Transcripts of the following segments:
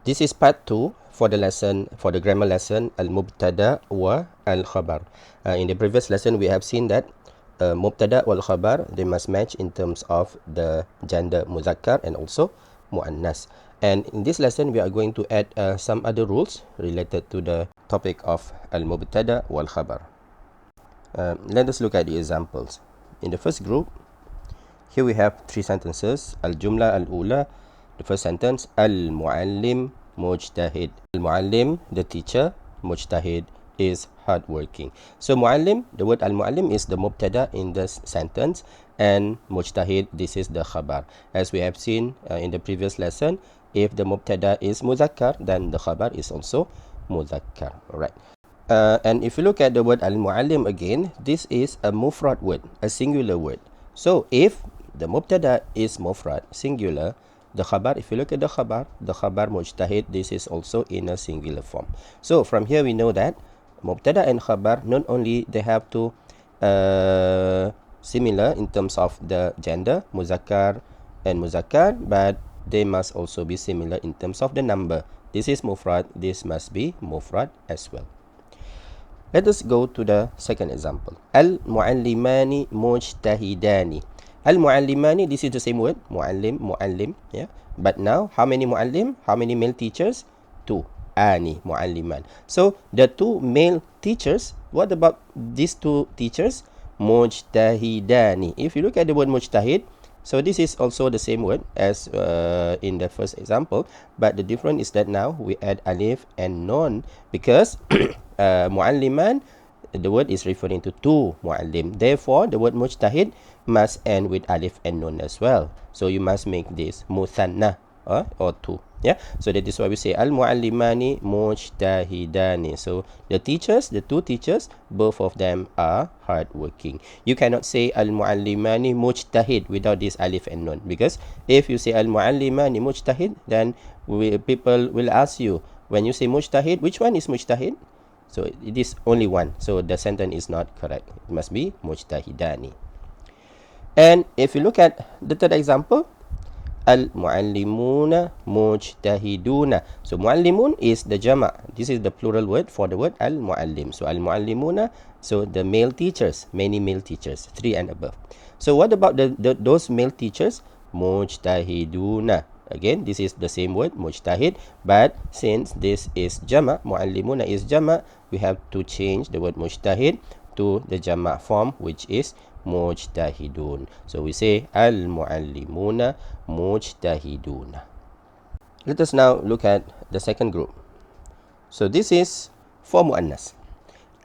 This is part 2 for the lesson, for the grammar lesson, المبتدأ والخبر. In the previous lesson, we have seen that مبتدأ والخبر, they must match in terms of the gender muzakkar and also muannas. And in this lesson, we are going to add some other rules related to the topic of المبتدأ والخبر. Let us look at the examples. In the first group, here we have 3 sentences. Al-jumla al-ula, the first sentence, Al-muallim mujtahid. Al-muallim, the teacher, mujtahid is hardworking. So muallim, the word al-muallim is the mubtada in this sentence, and mujtahid, this is the khabar. As we have seen in the previous lesson, if the mubtada is muzakkar, then the khabar is also muzakkar. Alright. And if you look at the word al-muallim again, this is a mufrad word, a singular word. So if the mubtada is mufrad, singular, the khabar, if you look at the khabar mujtahid, this is also in a singular form. So from here we know that mubtada and khabar, not only they have to similar in terms of the gender, muzakkar and muzakkar, but they must also be similar in terms of the number. This is mufrad, this must be mufrad as well. Let us go to the second example. Al-muallimani mujtahidani. Al-muallimani, this is the same word, muallim, muallim, yeah. But now, how many muallim? How many male teachers? 2. Ani, mualliman. So, the 2 male teachers, what about these 2 teachers? Mujtahidani. If you look at the word mujtahid, so this is also the same word as in the first example, but the difference is that now we add alif and nun, because mualliman, the word is referring to 2 muallim. Therefore, the word mujtahid must end with alif and nun as well. So you must make this muthanna or 2. Yeah. So that is why we say al-muallimani mujtahidani. So the teachers, the 2 teachers, both of them are hardworking. You cannot say al-muallimani mujtahid without this alif and nun, because if you say al-muallimani mujtahid, then people will ask you, when you say mujtahid, which one is mujtahid? So it is only one. So the sentence is not correct. It must be mujtahidani. And if you look at the third example, al-muallimuna mujtahiduna. So muallimun is the jama'. This is the plural word for the word al-muallim. So al-muallimuna, so the male teachers, many male teachers, 3 and above. So what about those male teachers? Mujtahiduna. Again, this is the same word, mujtahid, but since this is jama', muallimuna is jama', we have to change the word mujtahid to the jama' form, which is mujtahidun. So we say al-muallimuna mujtahiduna. Let us now look at the second group. So this is for muannas.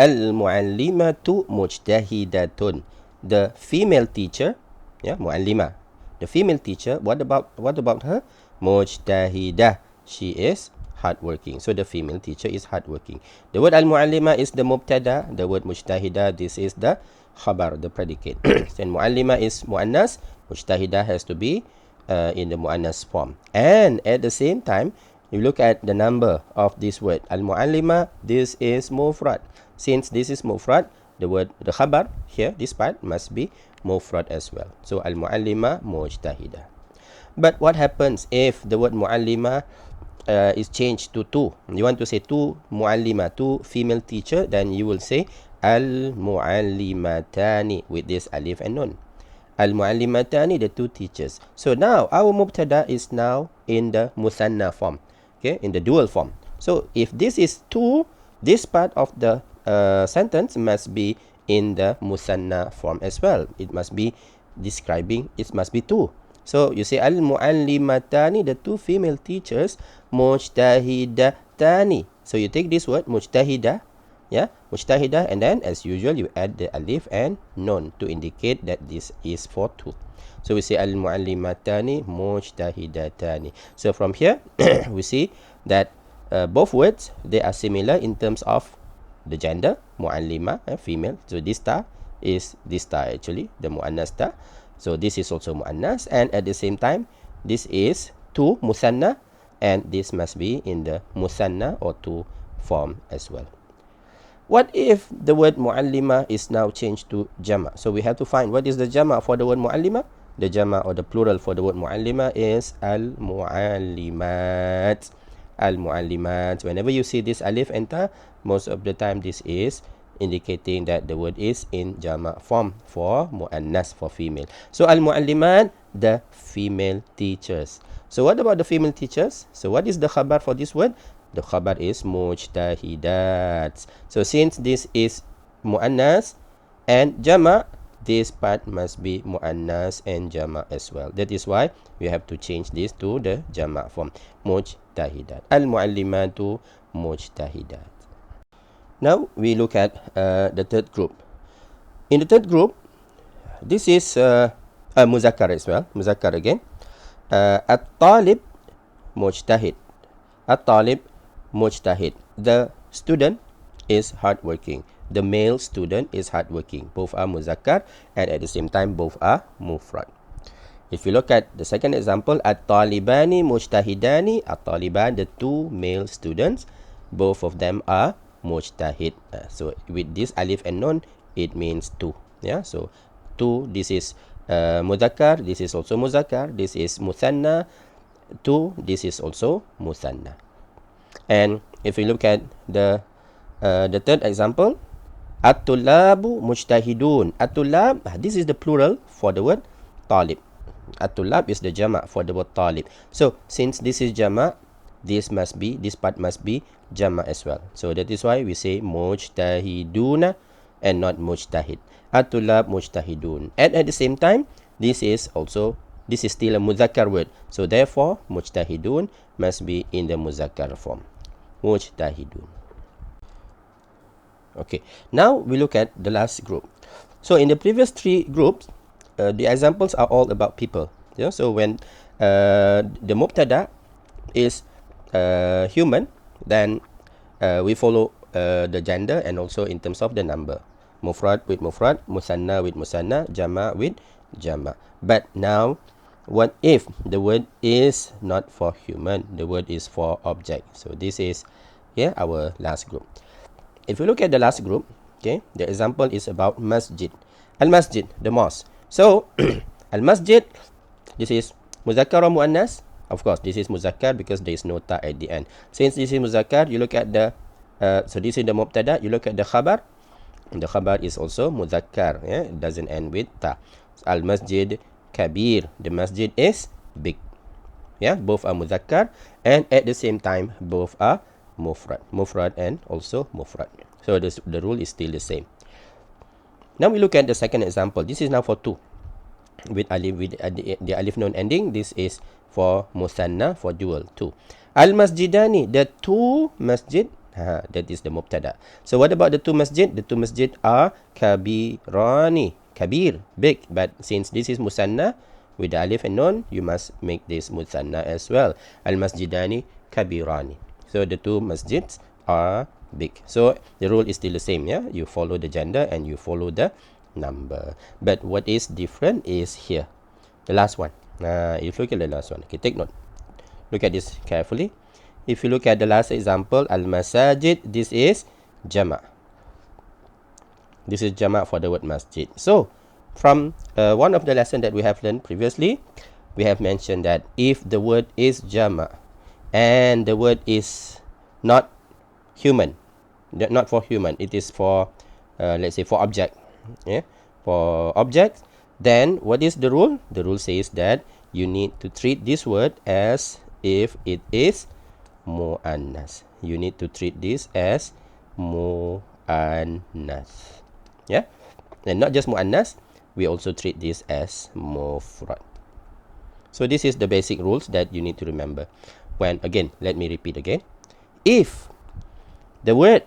Al-muallimatu mujtahidatun. The female teacher, yeah, muallima. The female teacher, what about her? Mujtahidah. She is hardworking. So the female teacher is hardworking. The word al-muallima is the mubtada. The word mujtahidah, this is the khabar, the predicate. Then muallima is muannas. Mujtahidah has to be in the muannas form. And at the same time, you look at the number of this word. Al-muallima, this is mufrad. Since this is mufrad, the word, the khabar here, this part must be mufrad as well. So al-muallima mujtahidah. But what happens if the word muallima is changed to 2? You want to say 2 muallima, 2 female teacher, then you will say al-muallimatani with this alif and nun. Al-muallimatani, the 2 teachers. So now our mubtada is now in the muthanna form, okay, in the dual form. So if this is 2, this part of the sentence must be in the muthanna form as well. It must be describing, it must be 2. So you say al-muallimatani, the 2 female teachers, mujtahidatani. So you take this word mujtahidah, yeah, mujtahidah, and then as usual you add the alif and nun to indicate that this is for 2. So we say al-muallimatani mujtahidatani. So from here we see that both words, they are similar in terms of the gender, muallima, female. So this ta is this ta actually, the muannas ta. So this is also muannas, and at the same time, this is 2 muthanna, and this must be in the muthanna or 2 form as well. What if the word muallima is now changed to jama'? So we have to find what is the jama' for the word muallima. The jama' or the plural for the word muallima is al-muallimat. al-muallimat. Whenever you see this alif and ta, most of the time this is indicating that the word is in jama' form for muannas, for female. So al-muallimat, the female teachers. So what about the female teachers? So what is the khabar for this word? The khabar is mujtahidat. So since this is muannas and jama', this part must be muannas and jama' as well. That is why we have to change this to the jama' form. Mujtahidat. Al-muallimatu mujtahidat. Now we look at the third group. In the third group, this is muzakkar as well. Muzakkar again. At-talib mujtahid. At-talib mujtahid. The student is hardworking. The male student is hardworking. Both are muzakkar and at the same time both are mufrad. If you look at the second example, at-talibani mujtahidani. At-taliban, the two male students, both of them are mujtahid. So with this alif and nun, it means two. Yeah, so two, this is muzakkar, this is also muzakkar, this is muthanna, two, this is also muthanna. And if you look at the third example, at-tullabu mujtahidun. At-tullab, this is the plural for the word talib. At-tullab is the jama' for the word talib. So since this is jama', this part must be jama' as well. So that is why we say mujtahiduna and not mujtahid. At-tullab mujtahidun. And at the same time, this is still a muzakkar word. So therefore, mujtahidun must be in the muzakkar form. Mujtahidun. Okay, now we look at the last group. So in the previous three groups, the examples are all about people. Yeah? So when the mubtada is human, then we follow the gender and also in terms of the number. Mufrad with mufrad, musanna with musanna, jama' with jama'. But now, what if the word is not for human? The word is for object. So this is our last group. If you look at the last group, okay, the example is about masjid. Al-masjid, the mosque. So, al-masjid, this is muzakkar or muannas? Of course, this is muzakkar because there is no ta at the end. Since this is muzakkar, you look at the, so this is the mubtada, you look at the khabar. The khabar is also muzakkar, it doesn't end with ta. Al-masjid kabir, the masjid is big. Yeah, both are muzakkar and at the same time, both are mufrad and also mufrad. So the rule is still the same. Now we look at the second example. This is now for two with the alif nun ending. This is for musanna, for dual, two. Al-masjidani, the two masjid, that is the mubtada. So what about the two masjid? The two masjid are kabirani. Kabir, big, but since this is musanna with the alif and nun, you must make this musanna as well. Al-masjidani kabirani. So the two masjids are big. So the rule is still the same. Yeah, you follow the gender and you follow the number. But what is different is here, the last one. If you look at the last one, okay, take note. Look at this carefully. If you look at the last example, al-masajid, this is jama'. This is jama' for the word masjid. So from one of the lessons that we have learned previously, we have mentioned that if the word is jama' and the word is not human, not for human, it is for let's say for object, for object, then what is the rule? The rule says that you need to treat this word as if it is muannas. You need to treat this as muannas. Yeah, and not just muannas, we also treat this as mufrad. So this is the basic rules that you need to remember. When, again, let me repeat again. If the word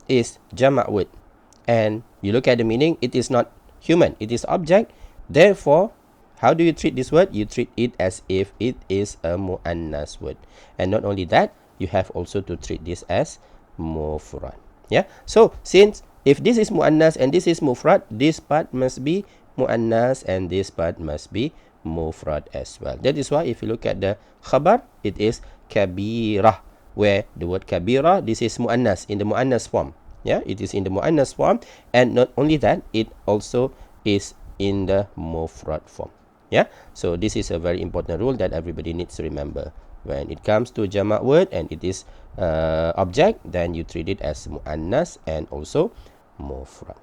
is jama' word and you look at the meaning, it is not human, it is object. Therefore, how do you treat this word? You treat it as if it is a muannas word. And not only that, you have also to treat this as mufrad. Yeah. So since if this is muannas and this is mufrad, this part must be muannas and this part must be mufrad as well. That is why if you look at the khabar, it is kabirah, where the word kabira, this is muannas, in the muannas form. Yeah, it is in the muannas form, and not only that, it also is in the mufrad form. Yeah, so this is a very important rule that everybody needs to remember. When it comes to jama' word and it is object, then you treat it as mu'annas and also mufrad.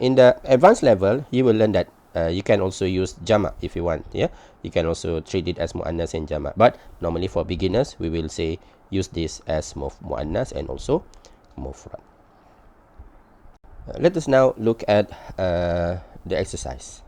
In the advanced level, you will learn that you can also use jama' if you want. Yeah, you can also treat it as mu'annas and jama'. But normally for beginners, we will say use this as mu'annas and also mufrad. Let us now look at the exercise.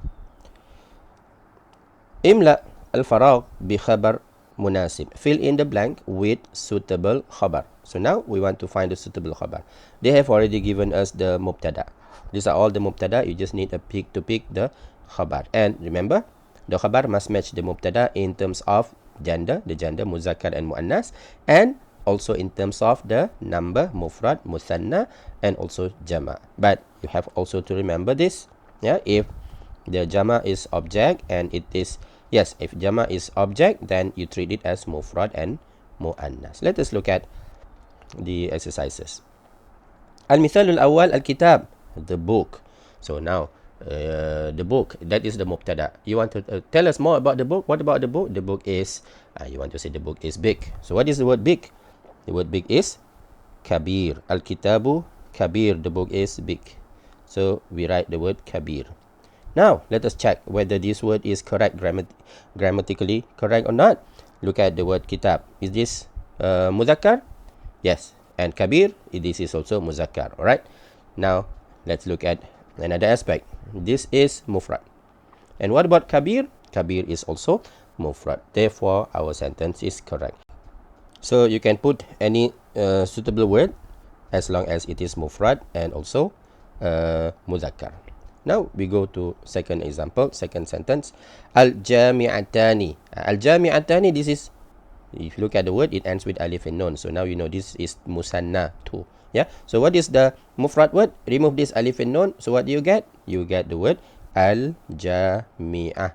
Imla al-faragh bi khabar munasib. Fill in the blank with suitable khabar. So now we want to find the suitable khabar. They have already given us the mubtada. These are all the mubtada. You just need to pick the khabar. And remember, the khabar must match the mubtada in terms of gender, the gender muzakkar and muannas, and also in terms of the number mufrad, musanna, and also jama'. But you have also to remember this. Yeah, if the jama' is object and it is if jama' is object, then you treat it as mufrad and muannas. Let us look at the exercises. Al-mithalul awwal al-kitab, the book. So now the book, that is the mubtada. You want to tell us more about the book. What about the book? The book is you want to say the book is big. So what is the word big? The word big is kabir. Al-kitabu kabir, the book is big. So we write the word kabir. Now let us check whether this word is correct, grammatically correct or not. Look at the word kitab. Is this muzakkar? Yes. And kabir, this is also muzakkar. Alright. Now let's look at another aspect. This is mufrad. And what about kabir? Kabir is also mufrad. Therefore, our sentence is correct. So you can put any suitable word as long as it is mufrad and also muzakkar. Now we go to second example, second sentence. Al-jami'atani. Al-jami'atani, this is, if you look at the word, it ends with alif and nun. So now you know this is musanna too. Yeah. So what is the mufrad word? Remove this alif and nun. So what do you get? You get the word al-jami'ah.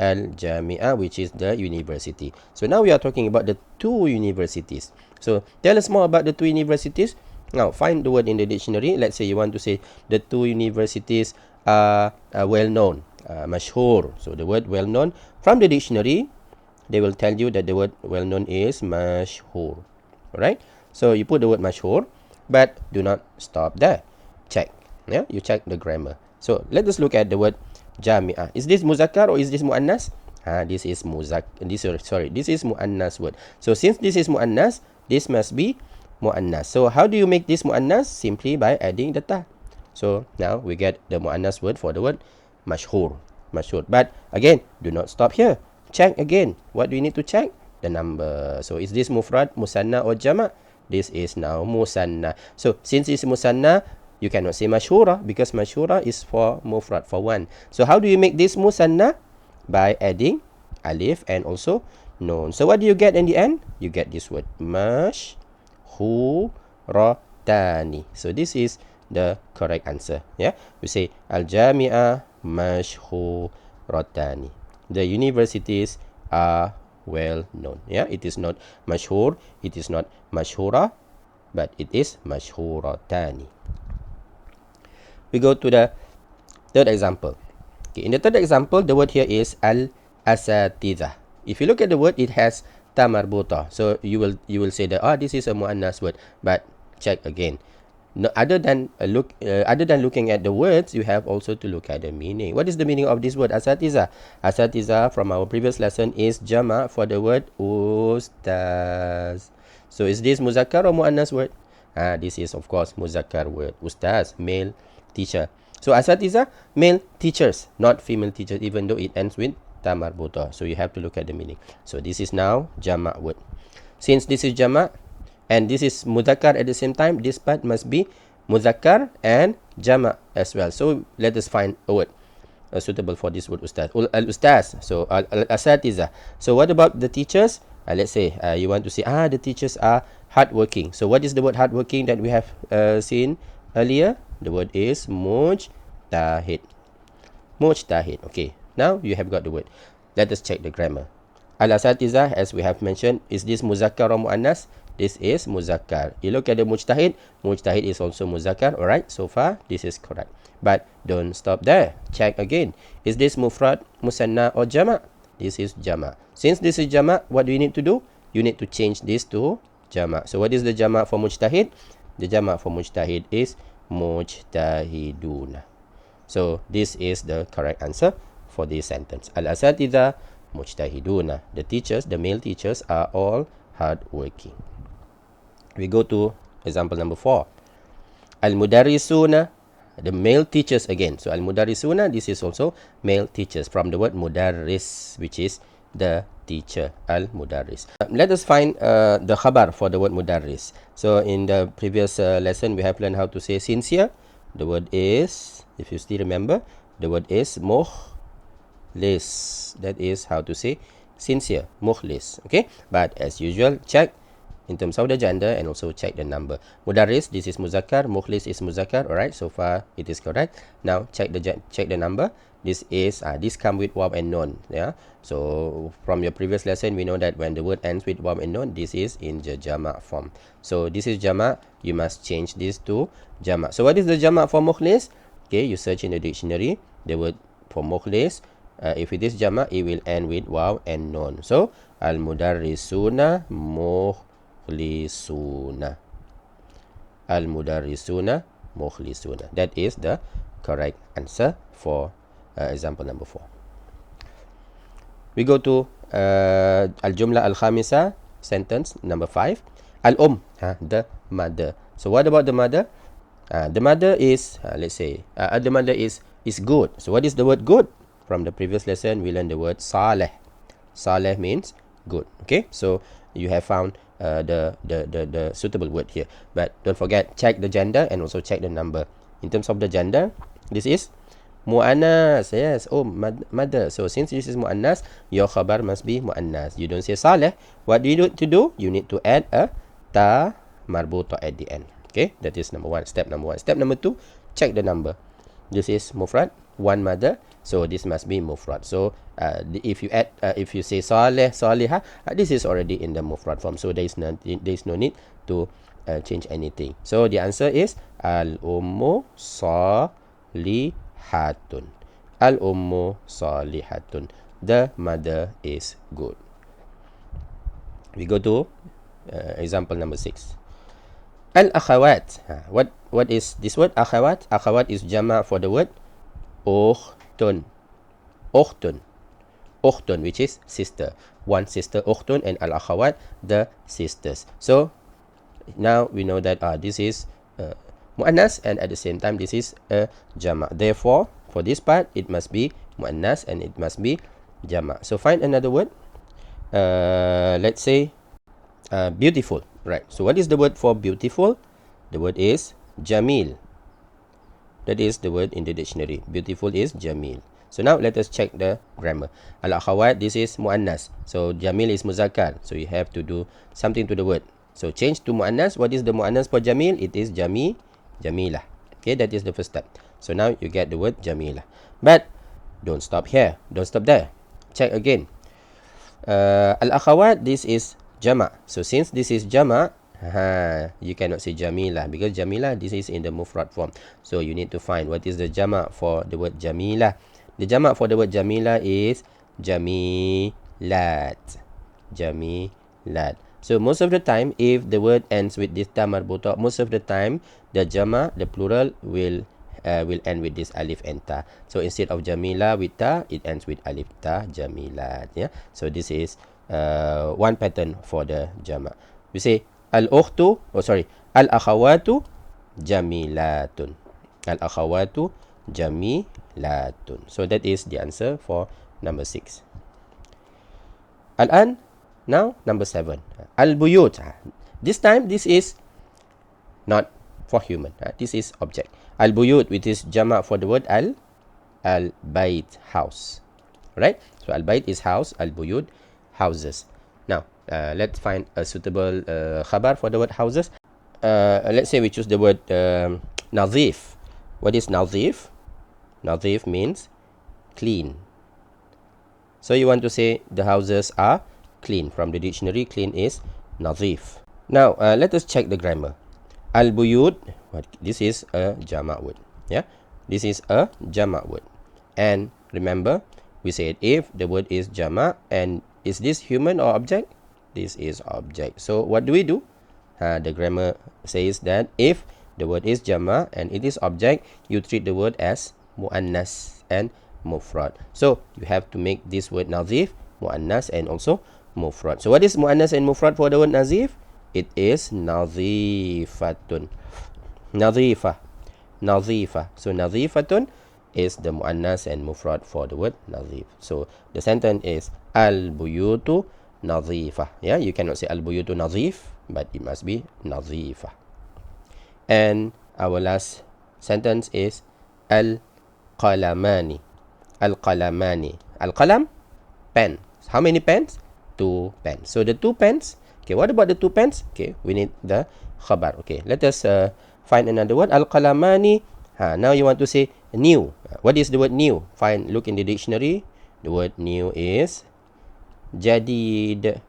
Al-jami'ah, which is the university. So now we are talking about the two universities. So tell us more about the two universities. Now find the word in the dictionary. Let's say you want to say the two universities are well known, mashhur. So the word well known, from the dictionary, they will tell you that the word well known is mashhur. Alright. So you put the word mashhur, but do not stop there. Check. Yeah, you check the grammar. So let us look at the word jami'ah. Is this muzakkar or is this muannas? This is this is muannas word. So since this is muannas, this must be muannas. So how do you make this muannas? Simply by adding the ta. So now we get the muannas word for the word mashhur. Mashhur. But again, do not stop here. Check again. What do you need to check? The number. So is this mufrad, musanna or jama'? This is now musanna. So since it's musanna, you cannot say mashhura because mashhura is for mufrad, for one. So how do you make this musanna? By adding alif and also nun. So what do you get in the end? You get this word mashhuratani. So this is the correct answer. Yeah, we say al-jami'ah mashhuratani. The universities are well known. Yeah, it is not mashhur, it is not mashhura, but it is mashhuratani. We go to the third example. Okay, in the third example, the word here is al-asatiza. If you look at the word, it has ta marbuta. So you will say that this is a muannas word, but check again. No, other than looking at the words, you have also to look at the meaning. What is the meaning of this word asatiza? Asatiza from our previous lesson is jama' for the word ustaz. So is this muzakkar or muannas word? This is of course muzakkar word. Ustaz, male teacher. So asatiza, male teachers, not female teachers, even though it ends with ta marbuta. So you have to look at the meaning. So this is now jama' word. Since this is jama' and this is muzakkar at the same time, this part must be muzakkar and jama' as well. So let us find a word suitable for this word ustaz. Al-ustaz. So al-asatiza. So what about the teachers? Let's say you want to say the teachers are hardworking. So what is the word hardworking that we have seen earlier? The word is mujtahid. Mujtahid. Okay. Now you have got the word. Let us check the grammar. Al-asatiza, as we have mentioned, is this muzakkar or muannas? This is muzakkar. You look at the mujtahid. Mujtahid is also muzakkar. Alright, so far this is correct. But don't stop there. Check again. Is this mufrad, musanna or jama'? This is jama'. Since this is jama', what do you need to do? You need to change this to jama'. So what is the jama' for mujtahid? The jama' for mujtahid is mujtahiduna. So this is the correct answer for this sentence. Al-asatidha mujtahiduna. The teachers, the male teachers, are all hardworking. We go to example number 4. Al-mudarrisuna, the male teachers again. So al-mudarrisuna, this is also male teachers from the word mudarris, which is the teacher, al-mudarris. Let us find the khabar for the word mudarris. So in the previous lesson, we have learned how to say sincere. The word is, if you still remember, the word is mukhlis. That is how to say sincere, mukhlis. Okay, but as usual, check in terms of the gender and also check the number. Mudarris, this is muzakkar. Mukhlis is muzakkar. Alright, so far it is correct. Now check the number. This is this come with waw and nun. Yeah. So from your previous lesson, we know that when the word ends with waw and nun, this is in the jama' form. So this is jama'. You must change this to jama'. So what is the jama' for mukhlis? Okay, you search in the dictionary the word for mukhlis. If it is jama', it will end with waw and nun. So al mudarrisuna mukhlisuna. Al-mudarrisuna mukhlisuna. That is the correct answer for example number 4. We go to al-jumla al-khamisa, sentence number 5. Al-um, the mother. So what about the mother? The mother is, let's say, the mother is good. So what is the word good? From the previous lesson, we learned the word saleh. Saleh means good. Okay, so you have found the suitable word here. But don't forget, check the gender and also check the number. In terms of the gender, this is mu'annas. Yes, oh, mother. So since this is mu'annas, your khabar must be mu'annas. You don't say saleh. What do you need to do? You need to add a ta marbuta at the end. Okay, that is number 1. Step number 1. Step number 2, check the number. This is mufrad, one mother. So this must be mufrad. So if you add, if you say saleh, salihah, this is already in the mufrad form. So there is no need to change anything. So the answer is al-ummu salihatun. Al-ummu salihatun. The mother is good. We go to example number 6. Al-akhawat. What is this word? Akhawat. Akhawat is jama' for the word ukhtun. Ukhtun. Ukhtun, which is sister. One sister, ukhtun, and al-akhawat, the sisters. So now we know that this is mu'annas, and at the same time this is a jama'. Therefore, for this part, it must be mu'annas and it must be jama'. So find another word. Let's say beautiful. Right. So what is the word for beautiful? The word is jamil. That is the word in the dictionary. Beautiful is jamil. So now let us check the grammar. Al-akhawat, this is mu'annas. So jamil is muzakkar. So you have to do something to the word. So change to mu'annas. What is the mu'annas for jamil? It is jamilah. Okay, that is the first step. So now you get the word jamilah. But don't stop here. Don't stop there. Check again. Al-akhawat, this is jama'. So since this is jama', you cannot say jamilah, because jamilah, this is in the mufrad form. So you need to find what is the jama' for the word jamilah. The jama' for the word jamilah is jamilat. Jamilat. So most of the time, if the word ends with this ta marbuta, most of the time the jama', the plural, will end with this alif and ta. So instead of jamila with ta, it ends with alif ta, jamilat. Yeah. So this is one pattern for the jama'. We say al-ukhtu, al-akhawatu jamilatun. Al-akhawatu jamilatun. So that is the answer for number 6. Al-an, now number 7. Al-buyut. This time, this is not for human. This is object. Al-buyut, which is jama' for the word al-bayt, house. Right? So al-bayt is house, al-buyut, houses. Now, let's find a suitable khabar for the word houses. Let's say we choose the word nazif. What is nazif? Nazif means clean. So you want to say the houses are clean. From the dictionary, clean is nazif. Now, let us check the grammar. Al-buyut, this is a jama' word. Yeah, this is a jama' word. And remember, We said if the word is jama, and is this human or object? This is object. So what do? The grammar says that if the word is jama and it is object, you treat the word as muannas and mufrad. So you have to make this word nazif, muannas, and also mufrad. So what is muannas and mufrad for the word nazif? It is nazifatun. Nazifah. Nazifah. So nazifatun is the muannas and mufrad for the word nazif. So the sentence is al-buyutu nazifah. Yeah, you cannot say al-buyutu nazif, but it must be nazifah. And our last sentence is al-qalamani. Al-qalamani. Al-qalam, pen. How many pens? 2 pens. So the 2 pens. Okay, what about the 2 pens? Okay, we need the khabar. Okay, let us find another word. Al-qalamani. Now you want to say new. What is the word new? Look in the dictionary. The word new is jadid.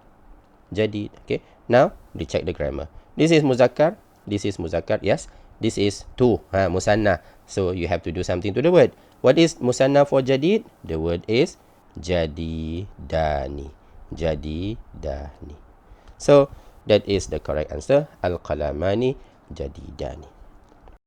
Jadid. Okay, now recheck the grammar. This is muzakkar. This is muzakkar. Yes, this is 2. Musanna. So you have to do something to the word. What is musanna for jadid? The word is jadidani. Jadidani. So that is the correct answer. Al-qalamani jadidani.